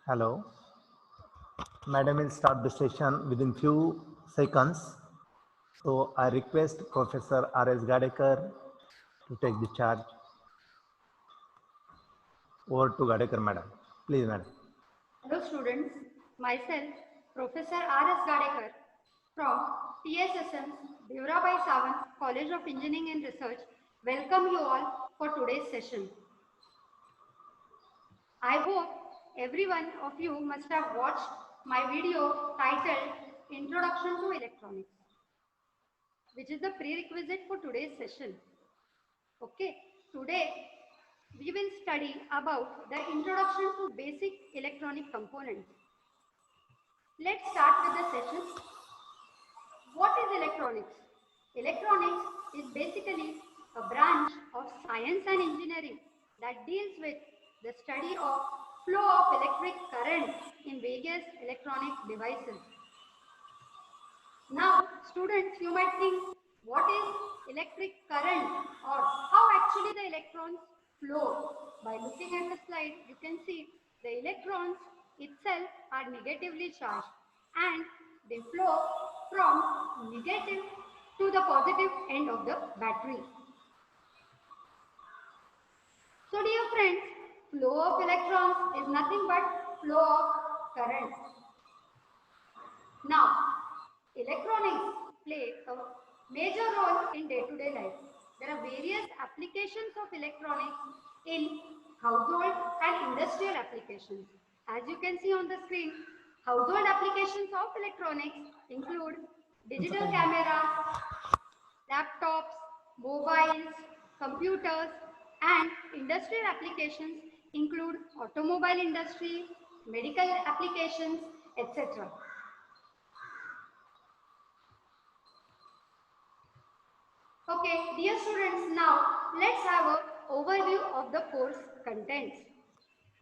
Hello. Madam will start the session within few seconds. So I request Professor R.S. Gadekar to take the charge. Over to Gadekar, Madam. Please, Madam. Hello students, myself Professor R.S. Gadekar from TSSM Devarabai Sawant College of Engineering and Research welcome you all for today's session. I hope every one of you must have watched my video titled Introduction to Electronics, which is the prerequisite for today's session. Okay, today we will study about the introduction to basic electronic components. Let's start with the session. What is electronics? Electronics is basically a branch of science and engineering that deals with the study of flow of electric current in various electronic devices. Now, students, you might think, what is electric current or how actually the electrons flow? By looking at the slide, you can see the electrons itself are negatively charged and they flow from negative to the positive end of the battery. So dear friends, flow of electrons is nothing but flow of current. Now, electronics play a major role in day-to-day life. There are various applications of electronics in household and industrial applications. As you can see on the screen, household applications of electronics include digital cameras, laptops, mobiles, computers, and industrial applications include automobile industry, medical applications, etc. Okay, dear students, now let's have an overview of the course contents.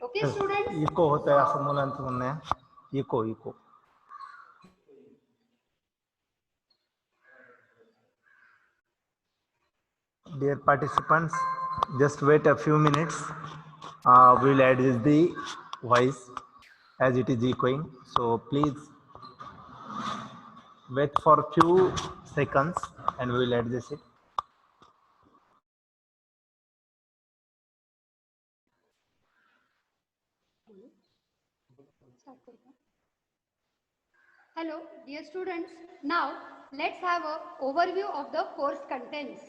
Okay, students? Eco होता है असं मुलांचं म्हणणं आहे. Eco. Dear participants, just wait a few minutes. We will add the voice as it is echoing. So please wait for a few seconds and we will add this it. Hello, dear students. Now let's have an overview of the course contents.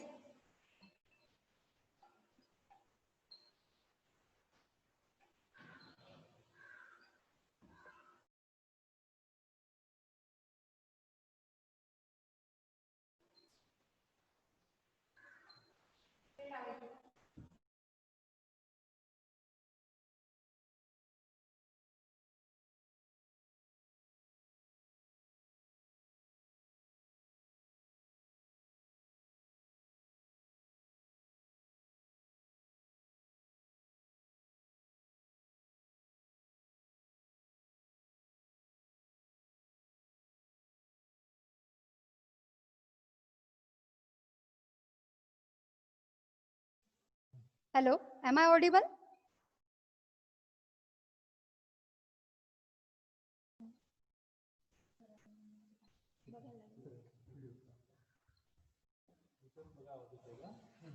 Hello, am I audible?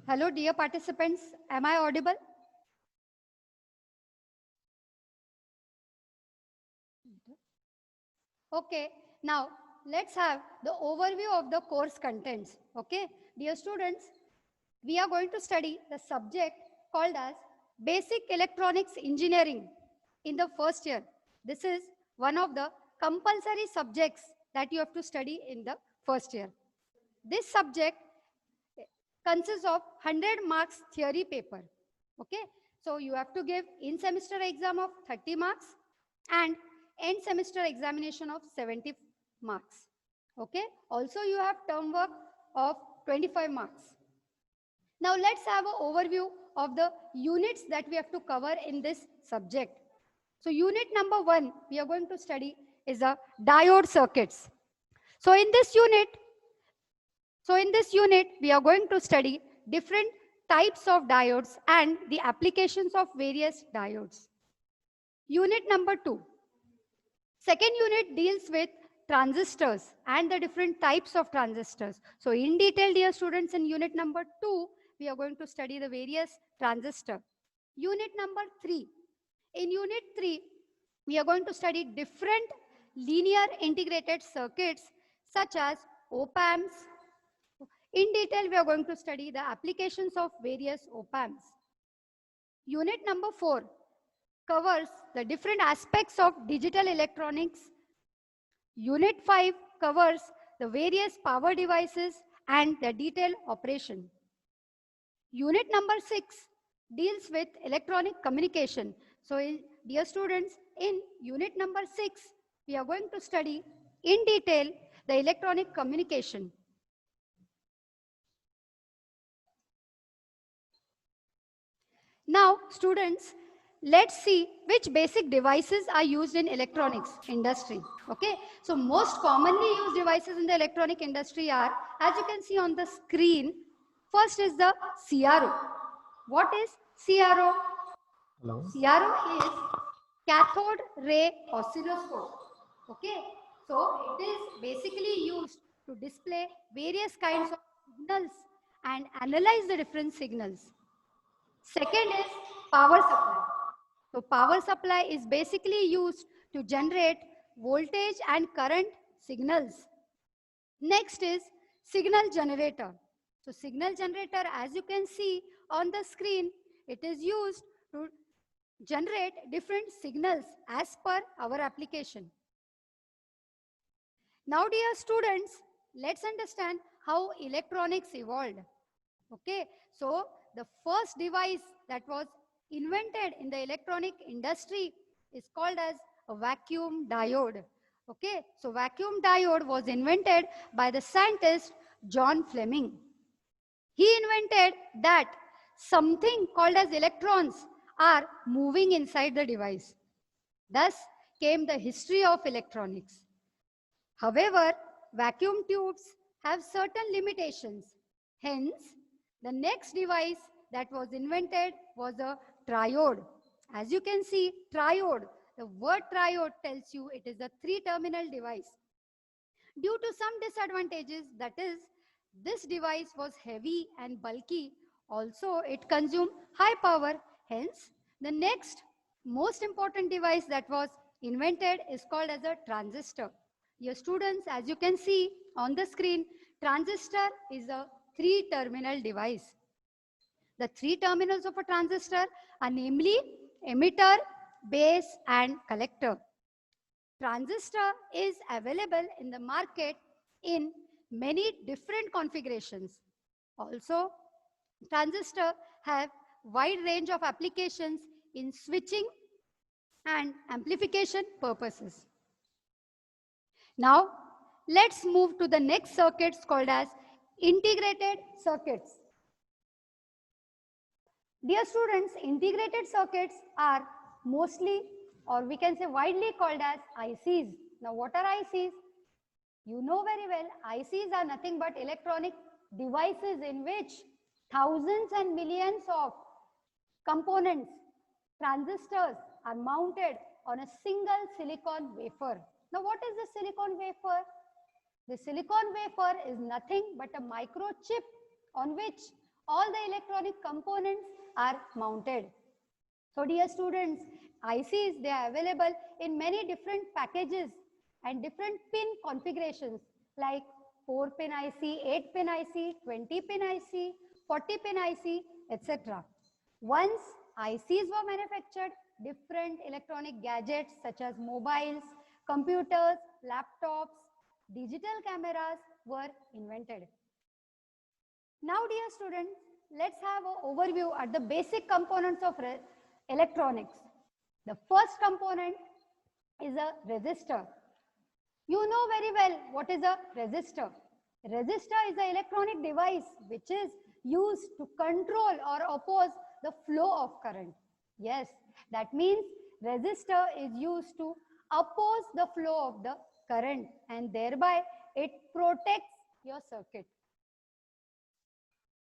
Hello, dear participants, am I audible? Okay, now let's have the overview of the course contents. Okay, dear students, we are going to study the subject called as Basic Electronics Engineering in the first year. This is one of the compulsory subjects that you have to study in the first year. This subject consists of 100 marks theory paper. Okay, so you have to give in semester exam of 30 marks and end semester examination of 70 marks. Okay, also you have term work of 25 marks. Now let's have an overview of the units that we have to cover in this subject. So unit number 1 we are going to study is a diode circuits. So in this unit we are going to study different types of diodes and the applications of various diodes. Unit number 2, Second unit deals with transistors and the different types of transistors. So in detail, dear students, in unit number 2, we are going to study the various transistor. Unit number 3. In unit 3, we are going to study different linear integrated circuits such as op-amps. In detail, we are going to study the applications of various op-amps. Unit number 4 covers the different aspects of digital electronics. Unit 5 covers the various power devices and their detailed operation. Unit number 6 deals with electronic communication. So, dear students, in unit number 6, we are going to study in detail the electronic communication. Now, students, let's see which basic devices are used in electronics industry. Okay, so most commonly used devices in the electronic industry are, as you can see on the screen, first is the CRO. What is CRO? Hello. CRO is cathode ray oscilloscope. Okay, so it is basically used to display various kinds of signals and analyze the different signals. Second is power supply. So power supply is basically used to generate voltage and current signals. Next is signal generator. So signal generator, as you can see on the screen, it is used to generate different signals as per our application. Now, dear students, let's understand how electronics evolved. Okay, so the first device that was invented in the electronic industry is called as a vacuum diode. Okay, so vacuum diode was invented by the scientist John Fleming. He invented that something called as electrons are moving inside the device. Thus came the history of electronics. However, vacuum tubes have certain limitations. Hence, the next device that was invented was a triode. As you can see, triode, the word triode tells you it is a 3-terminal device. Due to some disadvantages, that is, this device was heavy and bulky. Also, it consumed high power. Hence, the next most important device that was invented is called as a transistor. Your students, as you can see on the screen, transistor is a 3-terminal device. The 3 terminals of a transistor are namely emitter, base, and collector. Transistor is available in the market in many different configurations. Also, transistor have wide range of applications in switching and amplification purposes. Now, let's move to the next circuits called as integrated circuits. Dear students, integrated circuits are mostly, or we can say widely called as ICs. Now, what are ICs? You know very well, ICs are nothing but electronic devices in which thousands and millions of components, transistors are mounted on a single silicon wafer. Now, what is the silicon wafer? The silicon wafer is nothing but a microchip on which all the electronic components are mounted. So, dear students, ICs, they are available in many different packages and different pin configurations like 4-pin IC, 8-pin IC, 20-pin IC, 40-pin IC, etc. Once ICs were manufactured, different electronic gadgets such as mobiles, computers, laptops, digital cameras were invented. Now, dear students, let's have an overview at the basic components of electronics. The first component is a resistor. You know very well what is a resistor. Resistor is an electronic device which is used to control or oppose the flow of current. Yes, that means resistor is used to oppose the flow of the current and thereby it protects your circuit.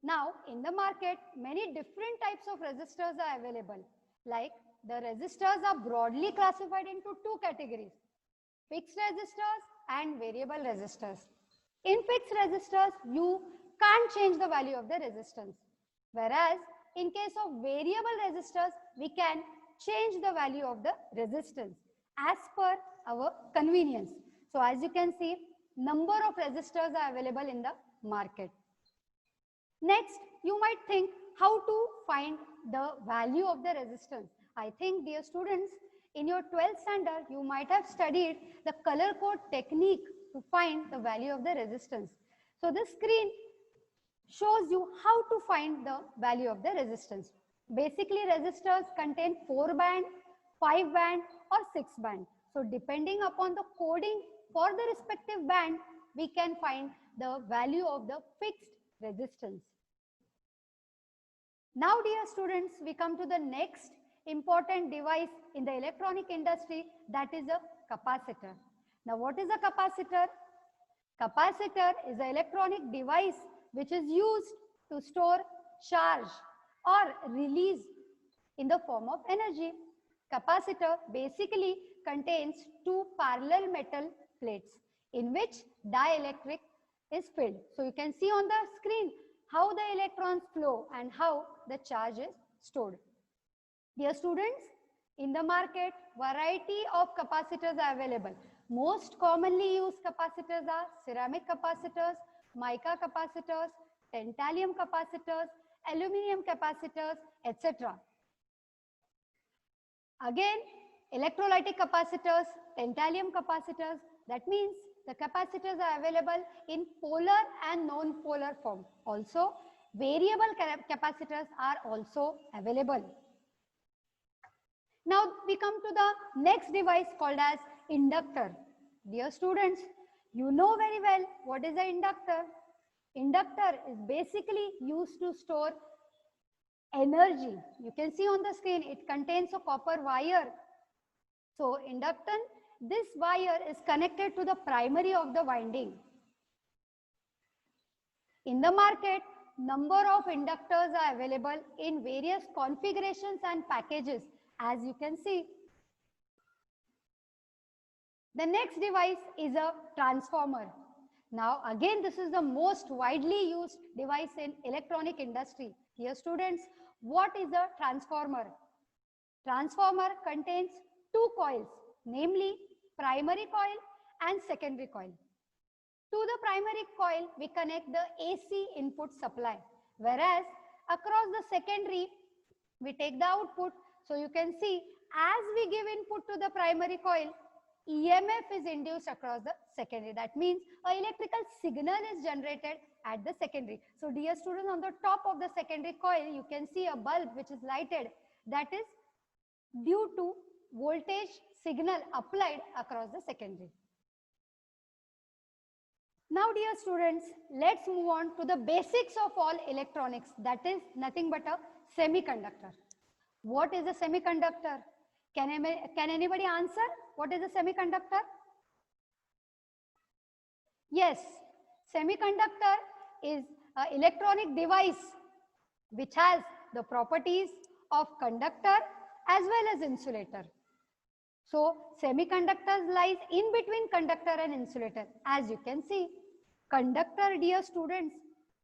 Now, in the market, many different types of resistors are available. Like the resistors are broadly classified into 2 categories. fixed resistors and variable resistors. In fixed resistors, you can't change the value of the resistance. Whereas in case of variable resistors, we can change the value of the resistance as per our convenience. So as you can see, number of resistors are available in the market. Next, you might think how to find the value of the resistance. I think, dear students, in your 12th standard, you might have studied the color code technique to find the value of the resistance. So this screen shows you how to find the value of the resistance. Basically, resistors contain 4 band, 5 band or 6 band. So depending upon the coding for the respective band, we can find the value of the fixed resistance. Now, dear students, we come to the next important device in the electronic industry, that is a capacitor. Now, what is a capacitor? Capacitor is an electronic device which is used to store charge or release in the form of energy. Capacitor basically contains two parallel metal plates in which dielectric is filled. So you can see on the screen how the electrons flow and how the charge is stored. Dear students, in the market, variety of capacitors are available. Most commonly used capacitors are ceramic capacitors, mica capacitors, tantalum capacitors, aluminum capacitors, etc. Again, electrolytic capacitors, tantalum capacitors, that means the capacitors are available in polar and non-polar form. Also, variable capacitors are also available. Now we come to the next device called as inductor. Dear students, you know very well what is an inductor. Inductor is basically used to store energy. You can see on the screen it contains a copper wire. So inductance, this wire is connected to the primary of the winding. In the market, number of inductors are available in various configurations and packages, as you can see. The next device is a transformer. Now again, this is the most widely used device in electronic industry. Dear students, what is a transformer? Transformer contains two coils, namely primary coil and secondary coil. To the primary coil, we connect the AC input supply, whereas across the secondary, we take the output. So you can see, as we give input to the primary coil, EMF is induced across the secondary. That means an electrical signal is generated at the secondary. So dear students, on the top of the secondary coil, you can see a bulb which is lighted. That is due to voltage signal applied across the secondary. Now, dear students, let's move on to the basics of all electronics. That is nothing but a semiconductor. What is a semiconductor? Can anybody answer? What is a semiconductor? Yes, semiconductor is an electronic device which has the properties of conductor as well as insulator. So semiconductors lies in between conductor and insulator. As you can see, conductor, dear students,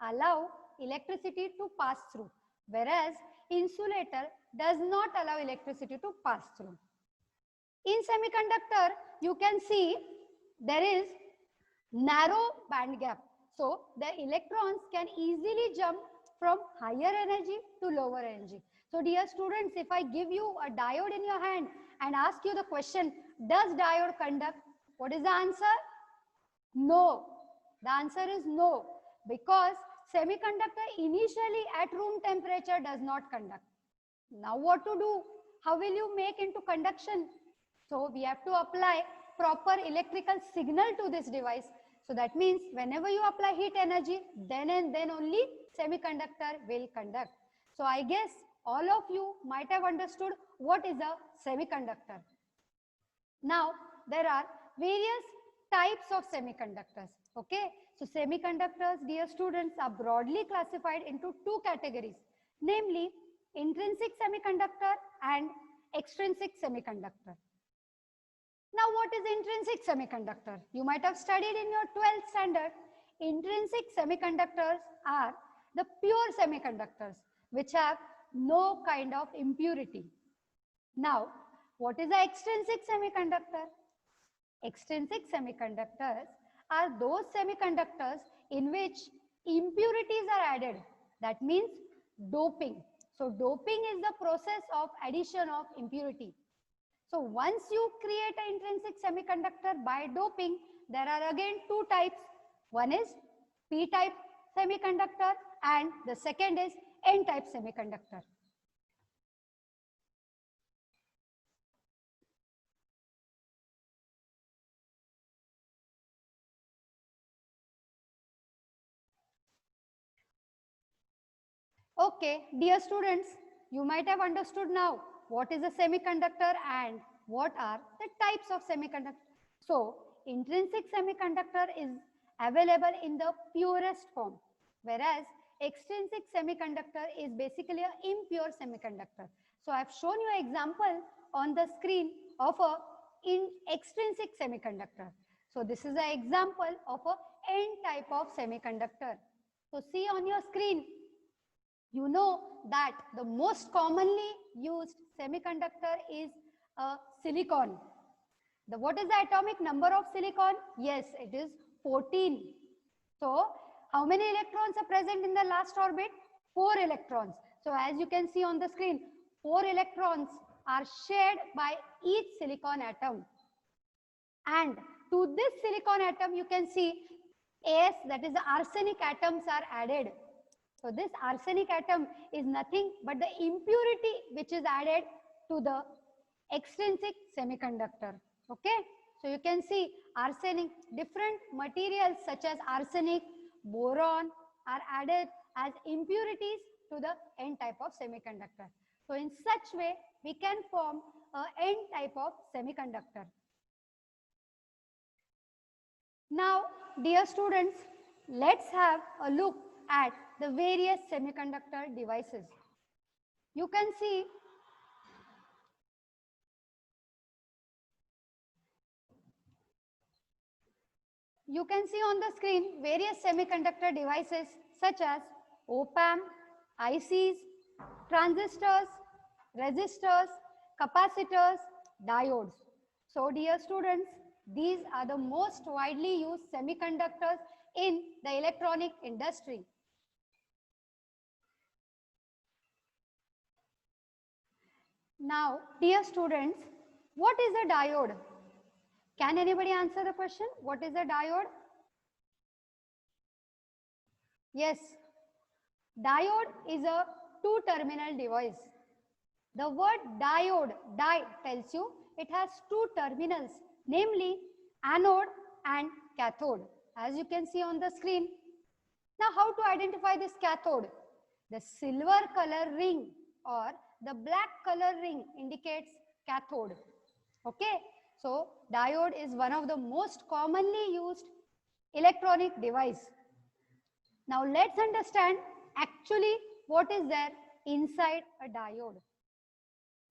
allow electricity to pass through, whereas insulator does not allow electricity to pass through. In semiconductor, you can see there is narrow band gap. So the electrons can easily jump from higher energy to lower energy. So dear students, if I give you a diode in your hand and ask you the question, does diode conduct? What is the answer? No. The answer is no, because semiconductor initially at room temperature does not conduct. Now what to do? How will you make into conduction? So we have to apply proper electrical signal to this device. So that means whenever you apply heat energy, then and then only semiconductor will conduct. So I guess all of you might have understood what is a semiconductor. Now there are various types of semiconductors. Okay, so semiconductors, dear students, are broadly classified into two categories, namely intrinsic semiconductor and extrinsic semiconductor. Now, what is intrinsic semiconductor? You might have studied in your 12th standard. Intrinsic semiconductors are the pure semiconductors which have no kind of impurity. Now, what is the extrinsic semiconductor? Extrinsic semiconductors are those semiconductors in which impurities are added. That means doping. So, doping is the process of addition of impurity. So once you create an intrinsic semiconductor by doping, there are again two types. One is p-type semiconductor and the second is n-type semiconductor. Okay, dear students, you might have understood now what is a semiconductor and what are the types of semiconductor. So, intrinsic semiconductor is available in the purest form, whereas extrinsic semiconductor is basically an impure semiconductor. So, I have shown you an example on the screen of a extrinsic semiconductor. So, this is an example of a n-type of semiconductor. So, see on your screen, you know that the most commonly used semiconductor is silicon. What is the atomic number of silicon? Yes, it is 14. So, how many electrons are present in the last orbit? 4 electrons. So, as you can see on the screen, 4 electrons are shared by each silicon atom. And to this silicon atom, you can see As, that is the arsenic atoms are added. So this arsenic atom is nothing but the impurity which is added to the extrinsic semiconductor. Okay. So you can see arsenic, different materials such as arsenic, boron are added as impurities to the n-type of semiconductor. So in such way, we can form a n-type of semiconductor. Now, dear students, let's have a look at the various semiconductor devices. You can see on the screen various semiconductor devices such as op-amp, ICs, transistors, resistors, capacitors, diodes. So dear students, these are the most widely used semiconductors in the electronic industry. Now, dear students, what is a diode? Can anybody answer the question? What is a diode? Yes, diode is a two-terminal device. The word diode, di tells you it has two terminals, namely anode and cathode, as you can see on the screen. Now, how to identify this cathode? The silver color ring or the black color ring indicates cathode. Okay, so diode is one of the most commonly used electronic device. Now let's understand actually what is there inside a diode.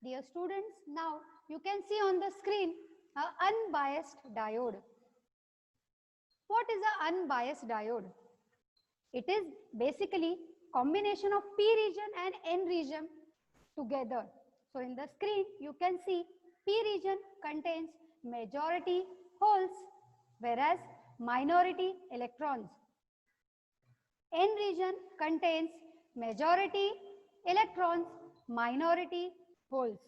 Dear students, now you can see on the screen an unbiased diode. What is an unbiased diode? It is basically combination of P region and N region together. So in the screen you can see P region contains majority holes, whereas minority electrons. N region contains majority electrons, minority holes.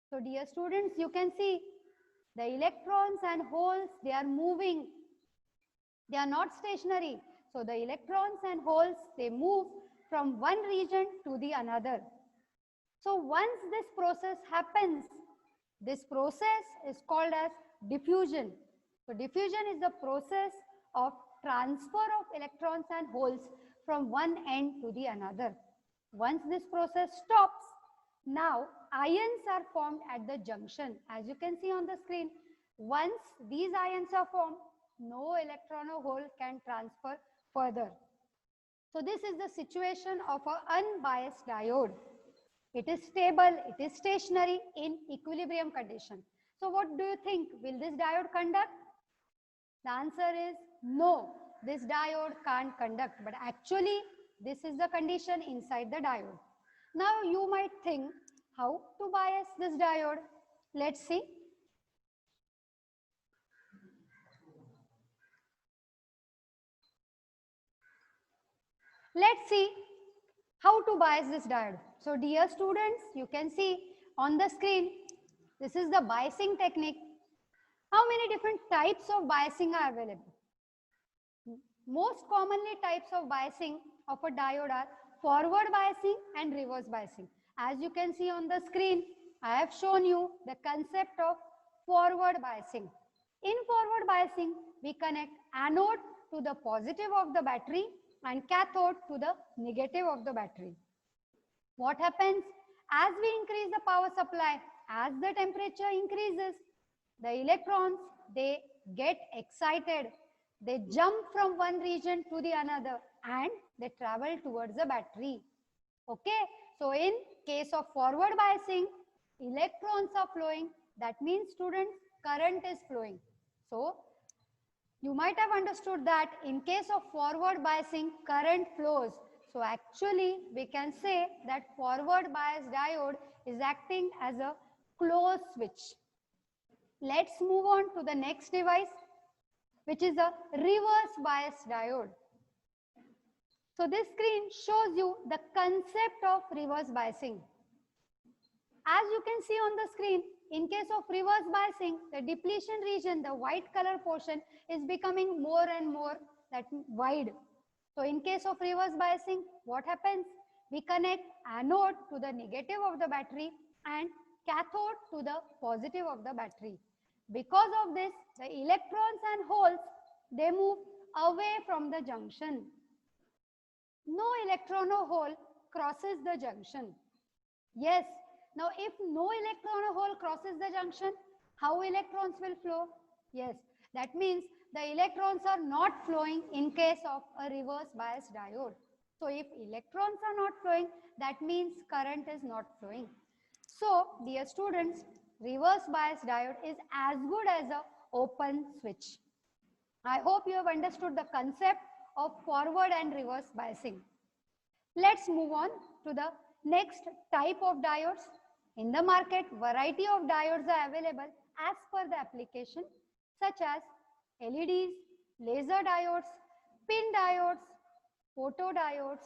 So dear students, you can see the electrons and holes, they are moving. They are not stationary. So the electrons and holes, they move from one region to the another. So once this process happens, this process is called as diffusion. So diffusion is the process of transfer of electrons and holes from one end to the another. Once this process stops, now ions are formed at the junction. As you can see on the screen, once these ions are formed, no electron or hole can transfer further. So this is the situation of an unbiased diode. It is stable, it is stationary in equilibrium condition. So what do you think? Will this diode conduct? The answer is no. This diode can't conduct, but actually this is the condition inside the diode. Now you might think how to bias this diode. Let's see. Let's see how to bias this diode. So dear students, you can see on the screen, this is the biasing technique. How many different types of biasing are available? Most commonly types of biasing of a diode are forward biasing and reverse biasing. As you can see on the screen, I have shown you the concept of forward biasing. In forward biasing, we connect anode to the positive of the battery and cathode to the negative of the battery. What happens? As we increase the power supply, as the temperature increases, the electrons, they get excited. They jump from one region to the another and they travel towards the battery. Okay, so in case of forward biasing, electrons are flowing. That means, students, current is flowing. So you might have understood that in case of forward biasing, current flows. So actually, we can say that forward bias diode is acting as a closed switch. Let's move on to the next device, which is a reverse bias diode. So this screen shows you the concept of reverse biasing. As you can see on the screen, in case of reverse biasing, the depletion region, the white color portion, is becoming more and more wide. So in case of reverse biasing, what happens? We connect anode to the negative of the battery and cathode to the positive of the battery. Because of this, the electrons and holes, they move away from the junction. No electron or hole crosses the junction. Yes. Now, if no electron or hole crosses the junction, how electrons will flow? Yes. That means the electrons are not flowing in case of a reverse bias diode. So, if electrons are not flowing, that means current is not flowing. So, dear students, reverse bias diode is as good as an open switch. I hope you have understood the concept of forward and reverse biasing. Let's move on to the next type of diodes. In the market, variety of diodes are available as per the application, such as LEDs, laser diodes, pin diodes, photodiodes,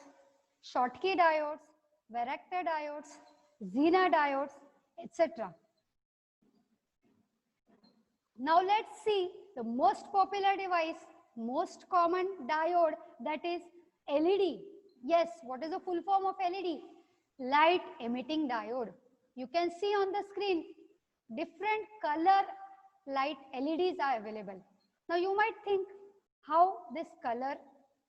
Schottky diodes, varactor diodes, Zener diodes, etc. Now let's see the most popular device, most common diode, that is LED. Yes, what is the full form of LED? Light emitting diode. You can see on the screen, different color light LEDs are available. Now you might think how this color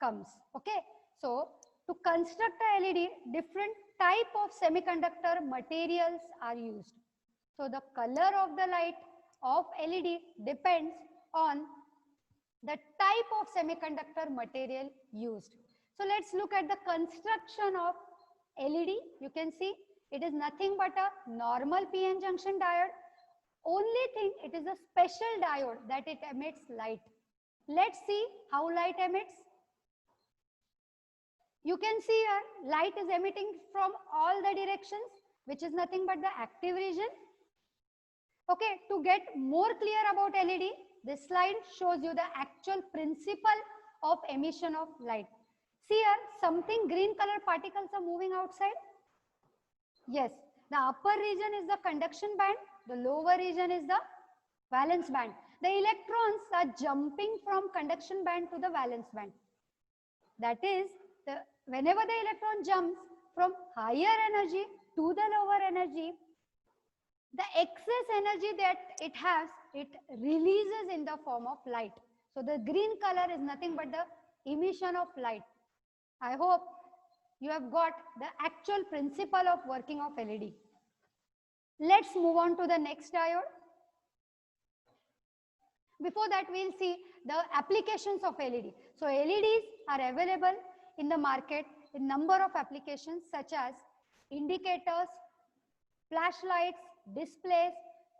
comes. Okay, so to construct a LED, different type of semiconductor materials are used. So the color of the light of LED depends on the type of semiconductor material used. So let's look at the construction of LED. You can see it is nothing but a normal PN junction diode. Only thing, it is a special diode that it emits light. Let's see how light emits. You can see here light is emitting from all the directions, which is nothing but the active region. Okay, to get more clear about LED, this slide shows you the actual principle of emission of light. See here, something green color particles are moving outside. Yes, the upper region is the conduction band, the lower region is the valence band. The electrons are jumping from conduction band to the valence band. That is, whenever the electron jumps from higher energy to the lower energy, the excess energy that it has, it releases in the form of light. So the green color is nothing but the emission of light. I hope you have got the actual principle of working of LED. Let's move on to the next diode. Before that, we'll see the applications of LED. So LEDs are available in the market in number of applications such as indicators, flashlights, displays,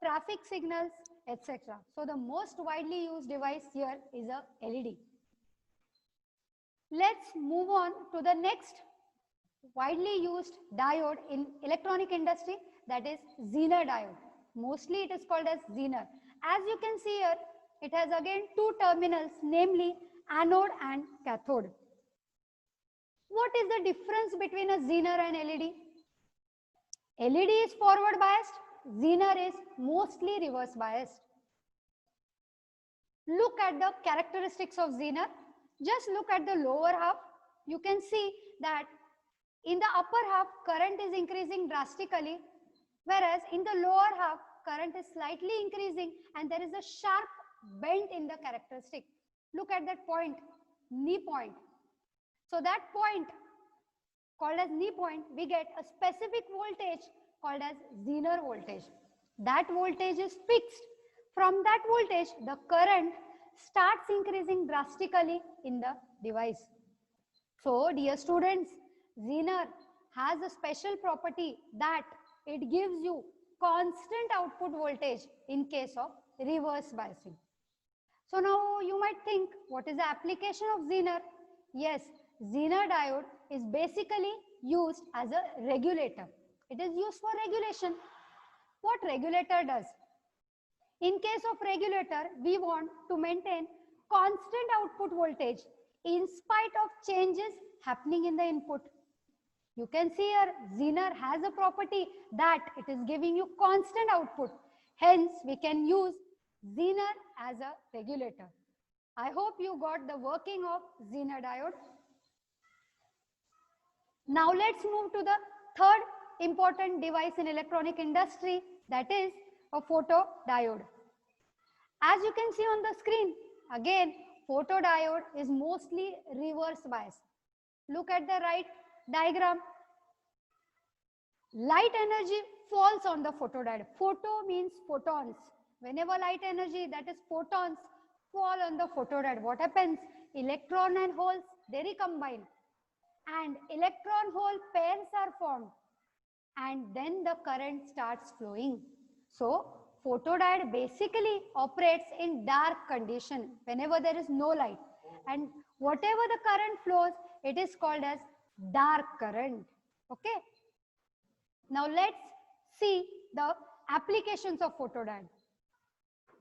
traffic signals, etc. So the most widely used device here is a LED. Let's move on to the next widely used diode in electronic industry, that is Zener diode. Mostly it is called as Zener. As you can see here, it has again two terminals, namely anode and cathode. What is the difference between a Zener and LED? LED is forward biased, Zener is mostly reverse biased. Look at the characteristics of Zener. Just look at the lower half. You can see that in the upper half, current is increasing drastically, whereas in the lower half, current is slightly increasing and there is a sharp bend in the characteristic. Look at that point, knee point. So that point called as knee point, we get a specific voltage called as Zener voltage. That voltage is fixed. From that voltage, the current starts increasing drastically in the device. So, dear students, Zener has a special property that it gives you constant output voltage in case of reverse biasing. So now you might think, what is the application of Zener? Yes, Zener diode is basically used as a regulator. It is used for regulation. What regulator does? In case of regulator, we want to maintain constant output voltage in spite of changes happening in the input. You can see here, Zener has a property that it is giving you constant output. Hence, we can use Zener as a regulator. I hope you got the working of Zener diode. Now let's move to the third important device in electronic industry, that is a photodiode. As you can see on the screen, again, photodiode is mostly reverse bias. Look at the right diagram. Light energy falls on the photodiode. Photo means photons. Whenever light energy, that is photons, fall on the photodiode, what happens? Electron and holes, they recombine. And electron-hole pairs are formed. And then the current starts flowing. So, photodiode basically operates in dark condition whenever there is no light. And whatever the current flows, it is called as dark current. Okay. Now let's see the applications of photodiode.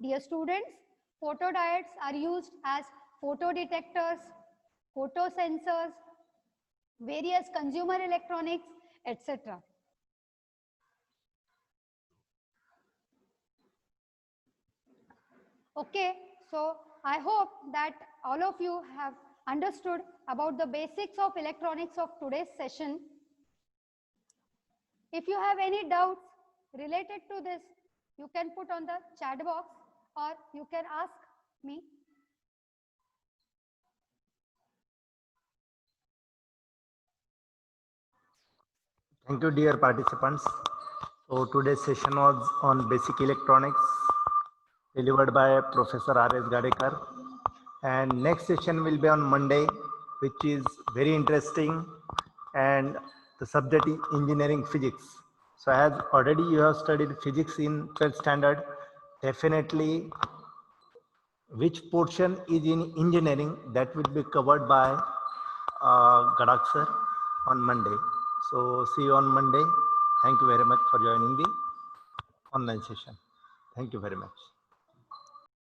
Dear students, photodiodes are used as photodetectors, photosensors, various consumer electronics, etc. Okay, so I hope that all of you have understood about the basics of electronics of today's session. If you have any doubts related to this, you can put on the chat box or you can ask me. Thank you, dear participants. So today's session was on basic electronics, delivered by Professor R.S. Gadekar. And next session will be on Monday, which is very interesting. And the subject is engineering physics. So as already you have studied physics in 12th standard, definitely which portion is in engineering, that will be covered by Gadak sir on Monday. So see you on Monday. Thank you very much for joining the online session. Thank you very much.